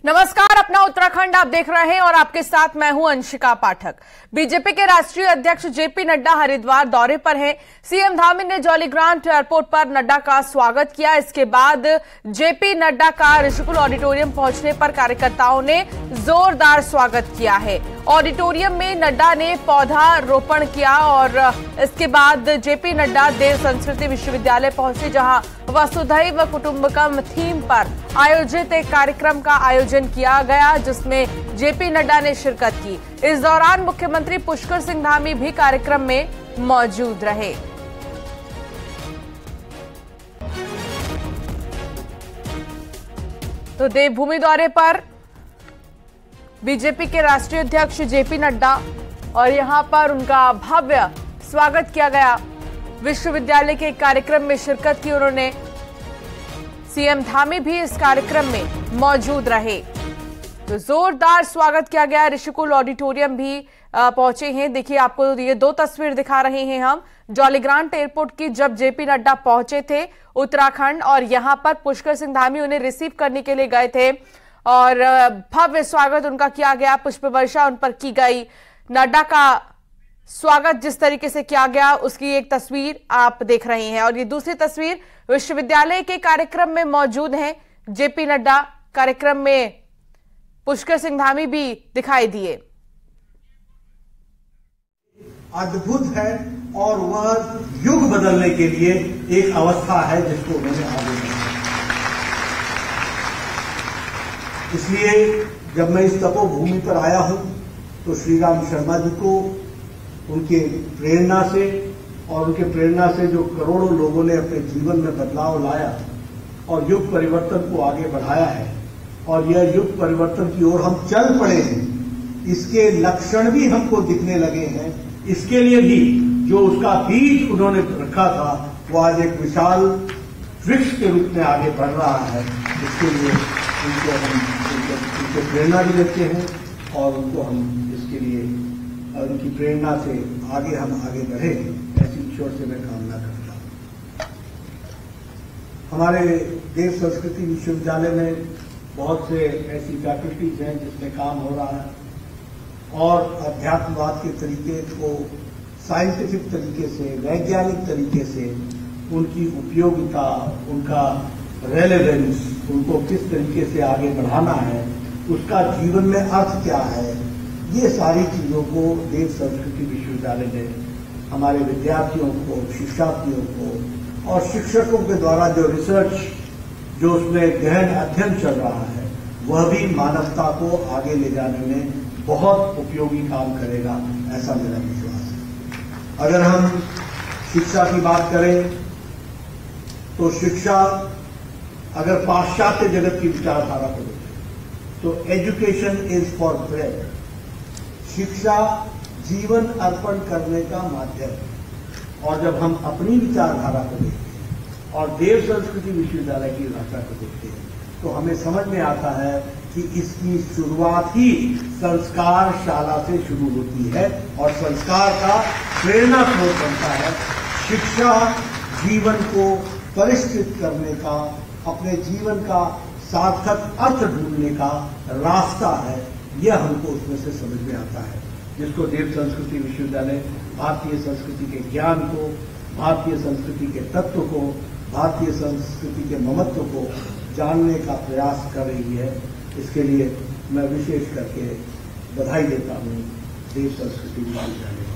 नमस्कार, अपना उत्तराखंड आप देख रहे हैं और आपके साथ मैं हूं अंशिका पाठक। बीजेपी के राष्ट्रीय अध्यक्ष जेपी नड्डा हरिद्वार दौरे पर हैं। सीएम धामी ने जॉलीग्रांट एयरपोर्ट पर नड्डा का स्वागत किया। इसके बाद जेपी नड्डा का ऋषिकुल ऑडिटोरियम पहुंचने पर कार्यकर्ताओं ने जोरदार स्वागत किया है। ऑडिटोरियम में नड्डा ने पौधा रोपण किया और इसके बाद जेपी नड्डा देव संस्कृति विश्वविद्यालय पहुंचे, जहां वसुधैव कुटुंबकम थीम पर आयोजित एक कार्यक्रम का आयोजन किया गया, जिसमें जेपी नड्डा ने शिरकत की। इस दौरान मुख्यमंत्री पुष्कर सिंह धामी भी कार्यक्रम में मौजूद रहे। तो देवभूमि दौरे पर बीजेपी के राष्ट्रीय अध्यक्ष जेपी नड्डा और यहां पर उनका भव्य स्वागत किया गया। विश्वविद्यालय के एक कार्यक्रम में शिरकत की उन्होंने। सीएम धामी भी इस कार्यक्रम में मौजूद रहे। तो जोरदार स्वागत किया गया। ऋषिकुल ऑडिटोरियम भी पहुंचे हैं। देखिए, आपको ये दो तस्वीर दिखा रहे हैं हम जॉलीग्रांट एयरपोर्ट की, जब जेपी नड्डा पहुंचे थे उत्तराखंड, और यहां पर पुष्कर सिंह धामी उन्हें रिसीव करने के लिए गए थे और भव्य स्वागत उनका किया गया। पुष्प वर्षा उन पर की गई। नड्डा का स्वागत जिस तरीके से किया गया, उसकी एक तस्वीर आप देख रहे हैं। और ये दूसरी तस्वीर विश्वविद्यालय के कार्यक्रम में मौजूद हैं जेपी नड्डा। कार्यक्रम में पुष्कर सिंह धामी भी दिखाई दिए। अद्भुत है और वह युग बदलने के लिए एक अवस्था है जिसको मैंने आगे बढ़ाया। इसलिए जब मैं इस तपोभूमि पर आया हूं तो श्री राम शर्मा जी को उनके प्रेरणा से और उनके प्रेरणा से जो करोड़ों लोगों ने अपने जीवन में बदलाव लाया और युग परिवर्तन को आगे बढ़ाया है, और यह युग परिवर्तन की ओर हम चल पड़े हैं, इसके लक्षण भी हमको दिखने लगे हैं। इसके लिए भी जो उसका बीज उन्होंने रखा था वो आज एक विशाल वृक्ष के रूप में आगे बढ़ रहा है। इसके लिए उनको हम उनके प्रेरणा भी देते हैं और उनको हम इसके लिए उनकी प्रेरणा से हम आगे बढ़े, ऐसी ईश्वर से मैं कामना करता हूं। हमारे देव संस्कृति विश्वविद्यालय में बहुत से ऐसी फैकल्टीज हैं जिसमें काम हो रहा है और अध्यात्मवाद के तरीके को साइंटिफिक तरीके से, वैज्ञानिक तरीके से उनकी उपयोगिता, उनका रेलेवेंस, उनको किस तरीके से आगे बढ़ाना है, उसका जीवन में अर्थ क्या है, ये सारी चीजों को देव संस्कृति विश्वविद्यालय ने हमारे विद्यार्थियों को, शिक्षार्थियों को और शिक्षकों के द्वारा जो रिसर्च, जो उसमें गहन अध्ययन चल रहा है, वह भी मानवता को आगे ले जाने में बहुत उपयोगी काम करेगा, ऐसा मेरा विश्वास है। अगर हम शिक्षा की बात करें तो शिक्षा, अगर पाश्चात्य जगत की विचारधारा को देखें तो एजुकेशन इज फॉर ब्रेड। शिक्षा जीवन अर्पण करने का माध्यम है। और जब हम अपनी विचारधारा को देखते हैं और देव संस्कृति विश्वविद्यालय की भाषा को देखते हैं तो हमें समझ में आता है कि इसकी शुरुआत ही संस्कार शाला से शुरू होती है और संस्कार का प्रेरणा स्रोत बनता है। शिक्षा जीवन को परिष्कृत करने का, अपने जीवन का सार्थक अर्थ ढूंढने का रास्ता है, यह हमको उसमें से समझ में आता है, जिसको देव संस्कृति विश्वविद्यालय भारतीय संस्कृति के ज्ञान को, भारतीय संस्कृति के तत्व को, भारतीय संस्कृति के महत्व को जानने का प्रयास कर रही है। इसके लिए मैं विशेष करके बधाई देता हूं देव संस्कृति विश्वविद्यालय को।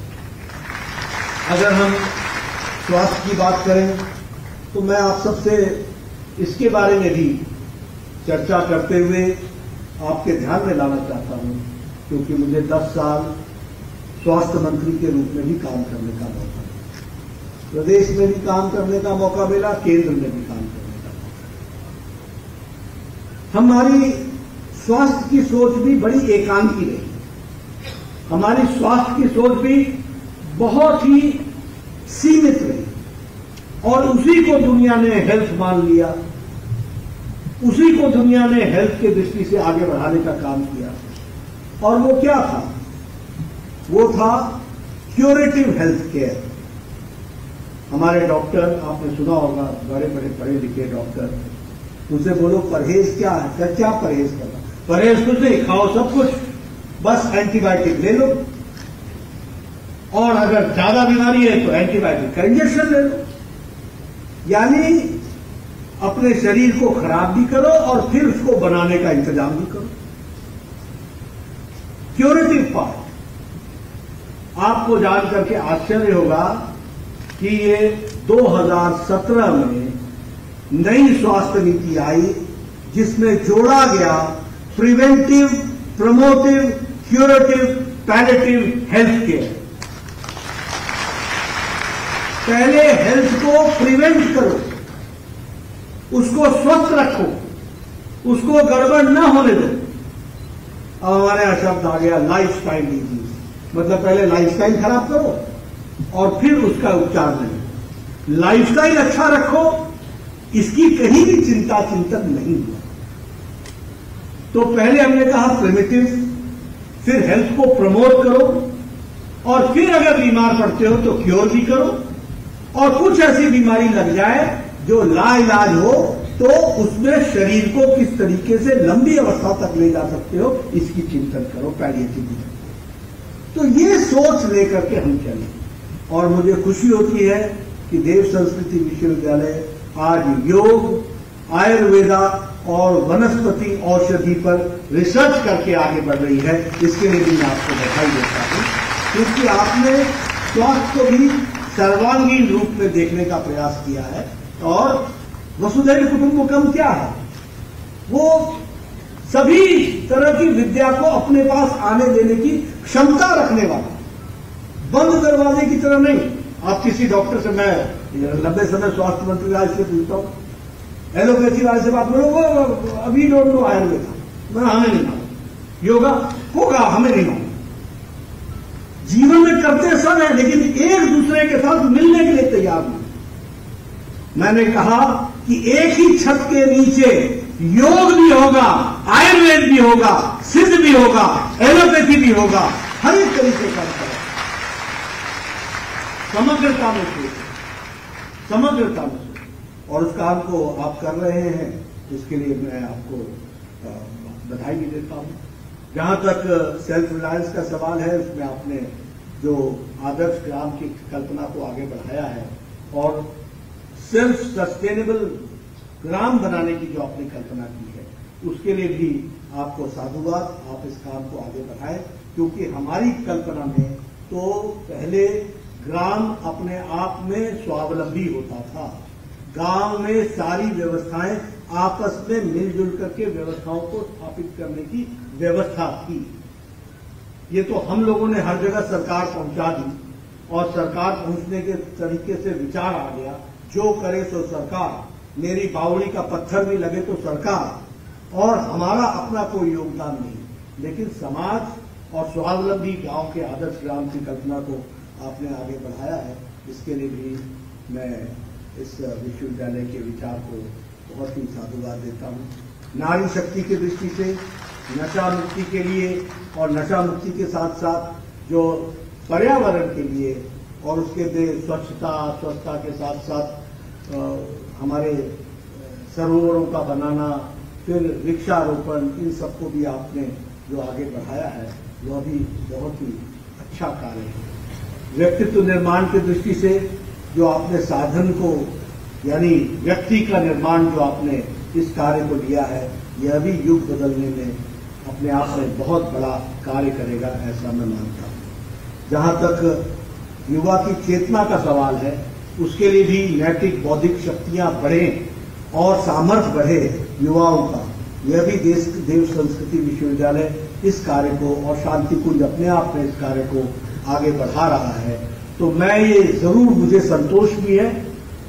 अगर हम स्वास्थ्य की बात करें तो मैं आप सबसे इसके बारे में भी चर्चा करते हुए आपके ध्यान में लाना चाहता हूं, क्योंकि मुझे 10 साल स्वास्थ्य मंत्री के रूप में भी काम करने का मौका मिला, प्रदेश में भी काम करने का मौका मिला, केंद्र में भी काम करने का मौका मिला। हमारी स्वास्थ्य की सोच भी बड़ी एकांकी रही। हमारी स्वास्थ्य की सोच भी बहुत ही सीमित रही और उसी को दुनिया ने हेल्थ मान लिया, उसी को दुनिया ने हेल्थ की दृष्टि से आगे बढ़ाने का काम किया। और वो क्या था? वो था क्यूरेटिव हेल्थ केयर। हमारे डॉक्टर, आपने सुना होगा, बड़े बड़े पढ़े लिखे डॉक्टर, उनसे बोलो परहेज क्या है, क्या परहेज करना, परहेज कुछ नहीं, खाओ सब कुछ, बस एंटीबायोटिक ले लो, और अगर ज्यादा बीमारी है तो एंटीबायोटिक का इंजेक्शन ले लो। यानी अपने शरीर को खराब भी करो और फिर उसको बनाने का इंतजाम भी करो। क्यूरेटिव पार्ट, आपको जान करके आश्चर्य होगा कि ये 2017 में नई स्वास्थ्य नीति आई जिसमें जोड़ा गया preventive, promotive, curative, palliative health care. पहले हेल्थ को प्रिवेंट करो, उसको स्वस्थ रखो, उसको गड़बड़ न होने दो। अब हमारे यहां शब्द आ गया लाइफस्टाइल डिजीज, मतलब पहले लाइफस्टाइल खराब करो और फिर उसका उपचार नहीं। लाइफस्टाइल अच्छा रखो, इसकी कहीं भी चिंता चिंतन नहीं हुआ। तो पहले हमने कहा प्रिमिटिव, फिर हेल्थ को प्रमोट करो, और फिर अगर बीमार पड़ते हो तो क्योर भी करो, और कुछ ऐसी बीमारी लग जाए जो लाइलाज हो तो उसमें शरीर को किस तरीके से लंबी अवस्था तक ले जा सकते हो, इसकी चिंतन करो, पैलिएटिव केयर। तो ये सोच लेकर के हम चले, और मुझे खुशी होती है कि देव संस्कृति विश्वविद्यालय आज योग, आयुर्वेदा और वनस्पति औषधि पर रिसर्च करके आगे बढ़ रही है। इसके लिए भी मैं आपको बधाई देता हूं, क्योंकि आपने स्वास्थ्य को भी सर्वांगीण रूप में देखने का प्रयास किया है। और वसुधैव कुटुंबकम क्या है? वो सभी तरह की विद्या को अपने पास आने देने की क्षमता रखने वाला, बंद दरवाजे की तरह नहीं। आप किसी डॉक्टर से, मैं लंबे समय स्वास्थ्य मंत्री राज से पूछता हूं, एलोपैथी वाले से बात करो, वो अभी डोंट नो आयुर्वेदा, मैं हमें नहीं मालूम, योगा होगा हमें नहीं मालूम। जीवन में करते सब है, लेकिन एक दूसरे के साथ मिलने के लिए तैयार नहीं। मैंने कहा कि एक ही छत के नीचे योग भी होगा, आयुर्वेद भी होगा, सिद्ध भी होगा, एलोपैथी भी होगा, हर एक तरीके का समग्रता में सोच, समग्रता में सोच। और उस काम को आप कर रहे हैं, इसके लिए मैं आपको बधाई भी देता हूं। जहां तक सेल्फ रिलायंस का सवाल है, उसमें आपने जो आदर्श ग्राम की कल्पना को आगे बढ़ाया है और सेल्फ सस्टेनेबल ग्राम बनाने की जो आपने कल्पना की है, उसके लिए भी आपको साधुवाद। आप इस काम को आगे बढ़ाएं, क्योंकि हमारी कल्पना में तो पहले ग्राम अपने आप में स्वावलंबी होता था। गांव में सारी व्यवस्थाएं आपस में मिलजुल करके व्यवस्थाओं को स्थापित करने की व्यवस्था थी। ये तो हम लोगों ने हर जगह सरकार पहुंचा दी, और सरकार पहुंचने के तरीके से विचार आ गया, जो करे सो सरकार, मेरी बावड़ी का पत्थर भी लगे तो सरकार, और हमारा अपना कोई योगदान नहीं। लेकिन समाज और स्वावलंबी गांव के आदर्श ग्राम की कल्पना को आपने आगे बढ़ाया है, इसके लिए भी मैं इस विश्वविद्यालय के विचार को बहुत ही साधुवाद देता हूं। नारी शक्ति की दृष्टि से नशा मुक्ति के लिए, और नशा मुक्ति के साथ साथ जो पर्यावरण के लिए, और उसके लिए स्वच्छता के साथ साथ हमारे सरोवरों का बनाना, फिर वृक्षारोपण, इन सबको भी आपने जो आगे बढ़ाया है, वह भी बहुत ही अच्छा कार्य है। व्यक्तित्व निर्माण की दृष्टि से जो आपने साधन को, यानी व्यक्ति का निर्माण जो आपने इस कार्य को लिया है, यह भी युग बदलने में अपने आप में बहुत बड़ा कार्य करेगा, ऐसा मैं मानता हूं। जहां तक युवा की चेतना का सवाल है, उसके लिए भी नैतिक बौद्धिक शक्तियां बढ़ें और सामर्थ्य बढ़े युवाओं का, यह भी देव संस्कृति विश्वविद्यालय इस कार्य को, और शांतिकुंज अपने आप में इस कार्य को आगे बढ़ा रहा है। तो मैं ये जरूर, मुझे संतोष भी है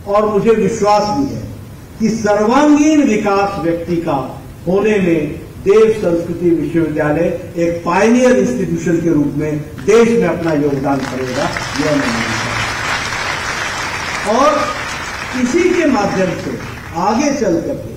और मुझे विश्वास भी है कि सर्वांगीण विकास व्यक्ति का होने में देव संस्कृति विश्वविद्यालय एक पायनियर इंस्टीट्यूशन के रूप में देश में अपना योगदान करेगा, यह मैं मानता हूं। और इसी के माध्यम से आगे चल करके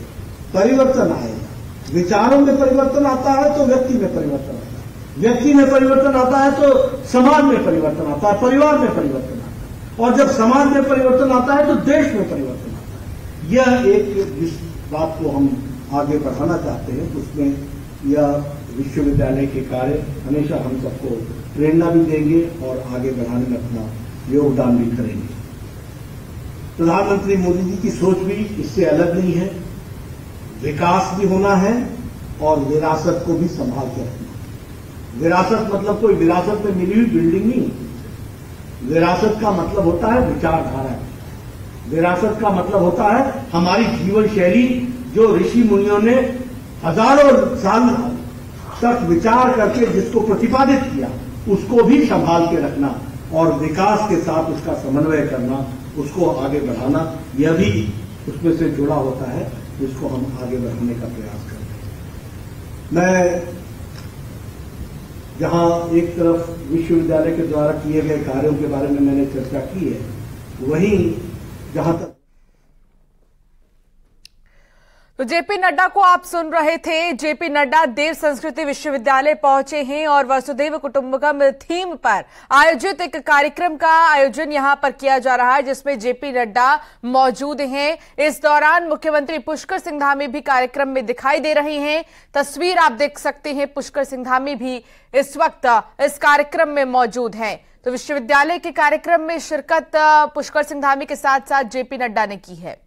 परिवर्तन आएगा। विचारों में परिवर्तन आता है तो व्यक्ति में परिवर्तन आता है, व्यक्ति में परिवर्तन आता है तो समाज में परिवर्तन आता है, परिवार में परिवर्तन आता है, और जब समाज में परिवर्तन आता है तो देश में परिवर्तन आता है। यह एक जिस बात को हम आगे बढ़ाना चाहते हैं, उसमें यह विश्वविद्यालय के कार्य हमेशा हम सबको प्रेरणा भी देंगे और आगे बढ़ाने में अपना योगदान भी करेंगे। प्रधानमंत्री मोदी जी की सोच भी इससे अलग नहीं है। विकास भी होना है और विरासत को भी संभाल के रखना। विरासत मतलब कोई विरासत में मिली हुई बिल्डिंग नहीं। विरासत का मतलब होता है विचारधारा। विरासत का मतलब होता है हमारी जीवन शैली, जो ऋषि मुनियों ने हजारों साल तक विचार करके जिसको प्रतिपादित किया, उसको भी संभाल के रखना और विकास के साथ उसका समन्वय करना, उसको आगे बढ़ाना, यह भी उसमें से जुड़ा होता है, जिसको हम आगे बढ़ाने का प्रयास करते हैं। मैं जहां एक तरफ विश्वविद्यालय के द्वारा किए गए कार्यों के बारे में मैंने चर्चा की है, वहीं जहां तक तो जेपी नड्डा को आप सुन रहे थे। जेपी नड्डा देव संस्कृति विश्वविद्यालय पहुंचे हैं और वसुधैव कुटुंबकम थीम पर आयोजित एक कार्यक्रम का आयोजन यहां पर किया जा रहा है, जिसमें जेपी नड्डा मौजूद हैं। इस दौरान मुख्यमंत्री पुष्कर सिंह धामी भी कार्यक्रम में दिखाई दे रहे हैं। तस्वीर आप देख सकते हैं, पुष्कर सिंह धामी भी इस वक्त इस कार्यक्रम में मौजूद हैं। तो विश्वविद्यालय के कार्यक्रम में शिरकत पुष्कर सिंह धामी के साथ साथ जेपी नड्डा ने की है।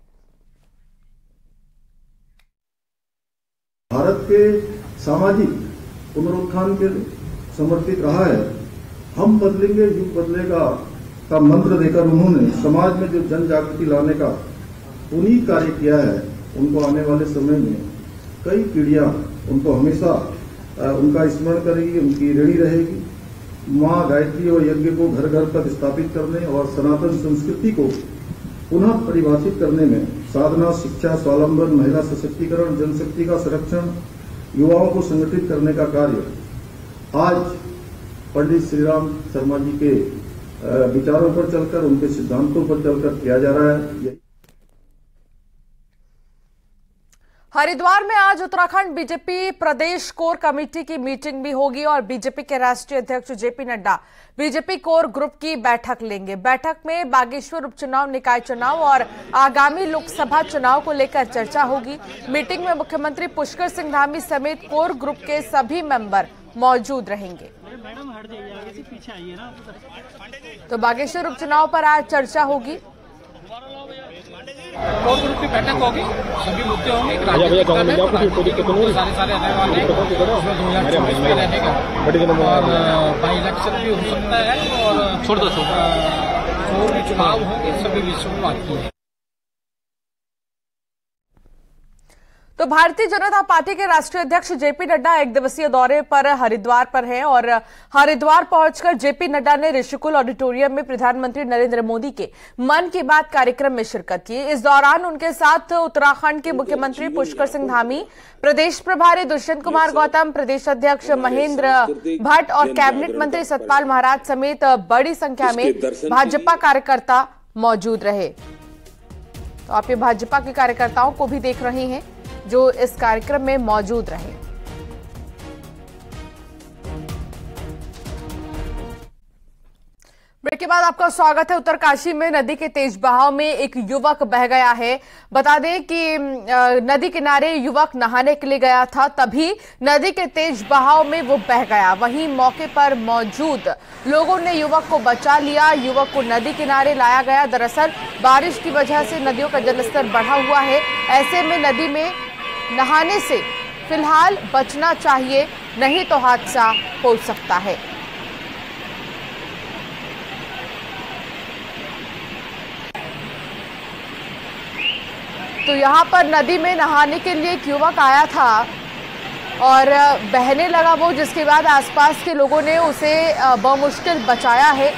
भारत के सामाजिक पुनरुत्थान के समर्पित रहा है। हम बदलेंगे युग बदलेगा का मंत्र देकर उन्होंने समाज में जो जन जागृति लाने का पुनीत कार्य किया है, उनको आने वाले समय में कई पीढ़ियां उनको हमेशा उनका स्मरण करेगी, उनकी ऋणी रहेगी। मां गायत्री और यज्ञ को घर घर तक स्थापित करने और सनातन संस्कृति को पुनः परिभाषित करने में साधना, शिक्षा, स्वावलंबन, महिला सशक्तिकरण, जनशक्ति का संरक्षण, युवाओं को संगठित करने का कार्य आज पंडित श्रीराम शर्मा जी के विचारों पर चलकर, उनके सिद्धांतों पर चलकर किया जा रहा है। हरिद्वार में आज उत्तराखंड बीजेपी प्रदेश कोर कमेटी की मीटिंग भी होगी और बीजेपी के राष्ट्रीय अध्यक्ष JP Nadda BJP core group की बैठक लेंगे। बैठक में बागेश्वर उपचुनाव, निकाय चुनाव और आगामी लोकसभा चुनाव को लेकर चर्चा होगी। मीटिंग में मुख्यमंत्री पुष्कर सिंह धामी समेत कोर ग्रुप के सभी मेंबर मौजूद रहेंगे। तो बागेश्वर उपचुनाव पर आज चर्चा होगी। कोर ग्रुप की बैठक होगी, सभी मुद्दे होंगे, सारे आने वाले रहेगा और बाई इलेक्शन भी हो सकता है और और भी चुनाव होंगे, सभी विषयों में बात की है। तो भारतीय जनता पार्टी के राष्ट्रीय अध्यक्ष जेपी नड्डा एक दिवसीय दौरे पर हरिद्वार पर हैं और हरिद्वार पहुंचकर जेपी नड्डा ने ऋषिकुल ऑडिटोरियम में प्रधानमंत्री नरेंद्र मोदी के मन की बात कार्यक्रम में शिरकत की। इस दौरान उनके साथ उत्तराखंड के मुख्यमंत्री पुष्कर सिंह धामी, प्रदेश प्रभारी दुष्यंत कुमार गौतम, प्रदेश अध्यक्ष महेंद्र भट्ट और कैबिनेट मंत्री सतपाल महाराज समेत बड़ी संख्या में भाजपा कार्यकर्ता मौजूद रहे। तो आप ये भाजपा के कार्यकर्ताओं को भी देख रहे हैं जो इस कार्यक्रम में मौजूद रहे। ब्रेक के बाद आपका स्वागत है। उत्तरकाशी में नदी के तेज बहाव में एक युवक बह गया है। बता दें कि नदी किनारे युवक नहाने के लिए गया था, तभी नदी के तेज बहाव में वो बह गया। वहीं मौके पर मौजूद लोगों ने युवक को बचा लिया। युवक को नदी किनारे लाया गया। दरअसल बारिश की वजह से नदियों का जलस्तर बढ़ा हुआ है। ऐसे में नदी में नहाने से फिलहाल बचना चाहिए, नहीं तो हादसा हो सकता है। तो यहां पर नदी में नहाने के लिए एक युवक आया था और बहने लगा वो, जिसके बाद आसपास के लोगों ने उसे बमुश्किल बचाया है।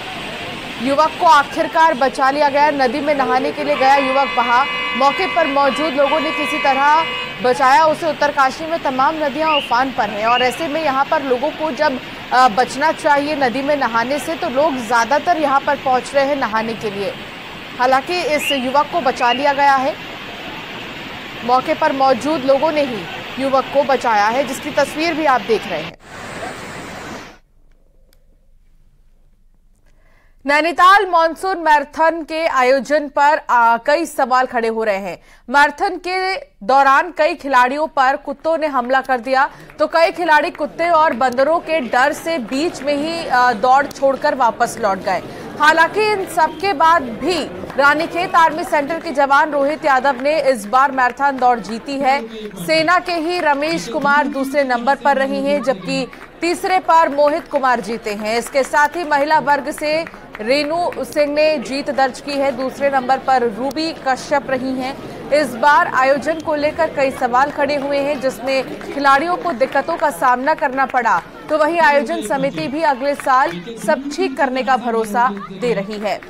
युवक को आखिरकार बचा लिया गया। नदी में नहाने के लिए गया युवक बहा, मौके पर मौजूद लोगों ने किसी तरह बचाया उसे। उत्तरकाशी में तमाम नदियां उफान पर हैं और ऐसे में यहां पर लोगों को जब बचना चाहिए नदी में नहाने से, तो लोग ज्यादातर यहां पर पहुंच रहे हैं नहाने के लिए। हालांकि इस युवक को बचा लिया गया है। मौके पर मौजूद लोगों ने ही युवक को बचाया है, जिसकी तस्वीर भी आप देख रहे हैं। नैनीताल मॉनसून मैराथन के आयोजन पर कई सवाल खड़े हो रहे हैं। मैराथन के दौरान कई खिलाड़ियों पर कुत्तों ने हमला कर दिया, तो कई खिलाड़ी कुत्ते और बंदरों के डर से बीच में ही दौड़ छोड़कर वापस लौट गए। हालांकि इन सबके बाद भी रानीखेत आर्मी सेंटर के जवान रोहित यादव ने इस बार मैराथन दौड़ जीती है। सेना के ही रमेश कुमार दूसरे नंबर पर रही हैं, जबकि तीसरे पर मोहित कुमार जीते हैं। इसके साथ ही महिला वर्ग से रेनू सिंह ने जीत दर्ज की है। दूसरे नंबर पर रूबी कश्यप रही हैं। इस बार आयोजन को लेकर कई सवाल खड़े हुए हैं, जिसमें खिलाड़ियों को दिक्कतों का सामना करना पड़ा, तो वहीं आयोजन समिति भी अगले साल सब ठीक करने का भरोसा दे रही है।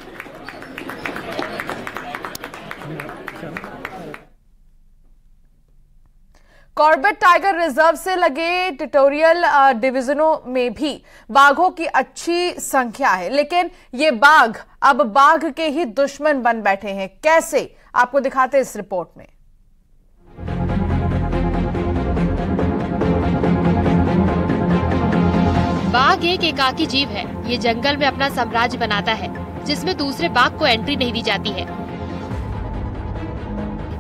कॉर्बेट टाइगर रिजर्व से लगे टेरिटोरियल डिवीजनों में भी बाघों की अच्छी संख्या है, लेकिन ये बाघ अब बाघ के ही दुश्मन बन बैठे हैं। कैसे, आपको दिखाते हैं इस रिपोर्ट में। बाघ एक एकाकी जीव है। ये जंगल में अपना साम्राज्य बनाता है, जिसमें दूसरे बाघ को एंट्री नहीं दी जाती है।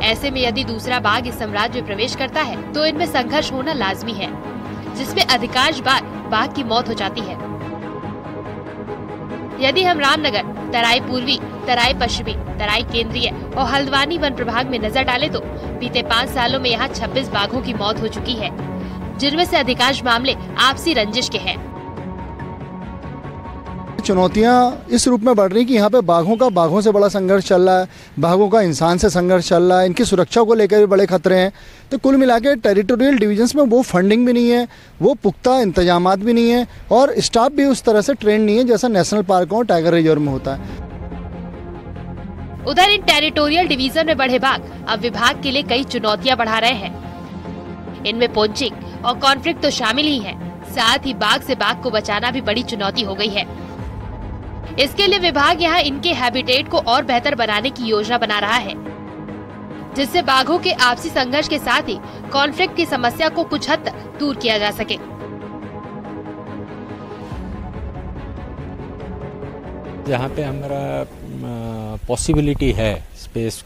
ऐसे में यदि दूसरा बाघ इस साम्राज्य में प्रवेश करता है तो इनमें संघर्ष होना लाजमी है, जिसमें अधिकांश बार बाघ की मौत हो जाती है। यदि हम रामनगर, तराई पूर्वी, तराई पश्चिमी, तराई केंद्रीय और हल्द्वानी वन प्रभाग में नजर डालें तो बीते 5 सालों में यहाँ 26 बाघों की मौत हो चुकी है, जिनमें से अधिकांश मामले आपसी रंजिश के हैं। चुनौतियां इस रूप में बढ़ रही कि यहाँ पे बाघों से बड़ा संघर्ष चल रहा है, बाघों का इंसान से संघर्ष चल रहा है, इनकी सुरक्षा को लेकर भी बड़े खतरे हैं। तो कुल मिला के टेरिटोरियल डिविजन्स में वो फंडिंग भी नहीं है, वो पुख्ता इंतजामात भी नहीं है और स्टाफ भी उस तरह से ट्रेंड नहीं है जैसा नेशनल पार्कों और टाइगर रिजर्व में होता है। उधर इन टेरिटोरियल डिवीजन में बढ़े बाघ अब विभाग के लिए कई चुनौतियाँ बढ़ा रहे हैं। इनमें पोचिंग और कॉन्फ्लिक्ट तो शामिल ही है, साथ ही बाघ से बाघ को बचाना भी बड़ी चुनौती हो गई है। इसके लिए विभाग यहाँ इनके हैबिटेट को और बेहतर बनाने की योजना बना रहा है, जिससे बाघों के आपसी संघर्ष के साथ ही कॉन्फ्लिक्ट की समस्या को कुछ हद तक दूर किया जा सके। जहाँ पे हमारा पॉसिबिलिटी है स्पेस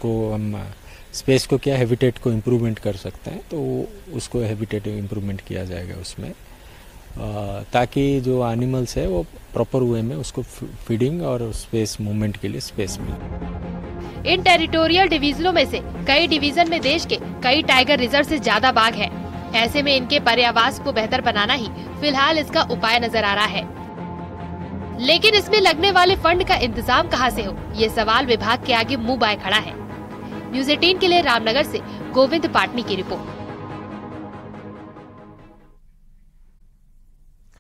को क्या हैबिटेट को इम्प्रूवमेंट कर सकते हैं, तो उसको हैबिटेट इम्प्रूवमेंट किया जाएगा उसमें, ताकि जो एनिमल्स है वो प्रॉपर वे में उसको फीडिंग और स्पेस मूवमेंट के लिए स्पेस मिले। इन टेरिटोरियल डिवीजनों में से कई डिवीजन में देश के कई टाइगर रिजर्व से ज्यादा बाघ हैं। ऐसे में इनके पर्यावास को बेहतर बनाना ही फिलहाल इसका उपाय नजर आ रहा है, लेकिन इसमें लगने वाले फंड का इंतजाम कहां से हो, ये सवाल विभाग के आगे मुंह बाए खड़ा है। न्यूज़ 18 के लिए रामनगर से गोविंद पाटनी की रिपोर्ट।